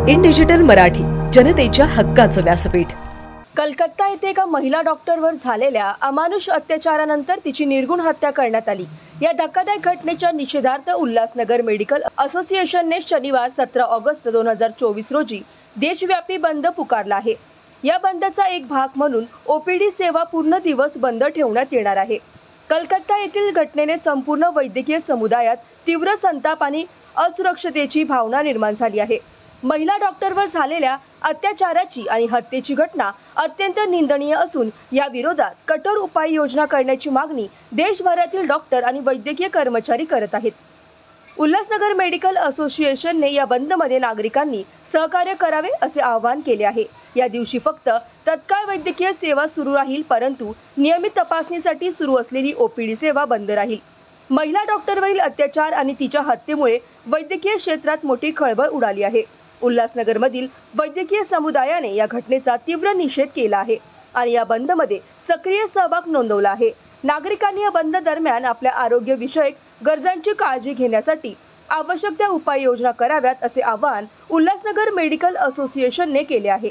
In digital Marathi, जनतेच्या हक्काचं व्यासपीठ। कलकत्ता येथे एका महिला डॉक्टरवर झालेल्या अमानुष अत्याचारानंतर तिची निर्घृण हत्या करण्यात आली। या धक्कादायक घटनेच्या निषेधार्थ उल्हासनगर मेडिकल असोसिएशनने शनिवार 17 ऑगस्ट 2024 रोजी देशव्यापी बंद पुकारला आहे। या बंदचा एक भाग म्हणून ओपीडी सेवा पूर्ण दिवस बंद ठेवण्यात येणार आहे। कलकत्ता येथील घटनेने संपूर्ण वैद्यकीय समुदायात तीव्र संताप आणि असुरक्षतेची भावना निर्माण झाली आहे। महिला डॉक्टरवर झालेल्या अत्याचाराची आणि हत्येची घटना अत्यंत निंदनीय असून या विरोधात कठोर उपाययोजना करण्याची मागणी देशभरातील डॉक्टर आणि वैद्यकीय कर्मचारी करत आहेत। उल्हासनगर मेडिकल असोसिएशनने या बंदमध्ये नागरिकांनी सहकार्य करावे असे आवाहन केले आहे। या दिवशी फक्त तत्काळ वैद्यकीय सेवा सुरू राहील, परंतु नियमित तपासणीसाठी सुरू असलेली ओपीडी सेवा बंद राहील। महिला डॉक्टरवरील अत्याचार आणि तिच्या हत्येमुळे वैद्यकीय क्षेत्रात मोठी खळबळ उडाली आहे। उल्हासनगरमधील वैद्यकीय समुदायाने या घटनेचा तीव्र निषेध केला आहे आणि या बंदमध्ये सक्रिय सहभाग नोंदवला आहे। नागरिकांनी या बंद दरम्यान आपल्या आरोग्यविषयक गरजांची काळजी घेण्यासाठी आवश्यक त्या उपाययोजना कराव्यात असे आवाहन उल्हासनगर मेडिकल असोसिएशनने केले आहे।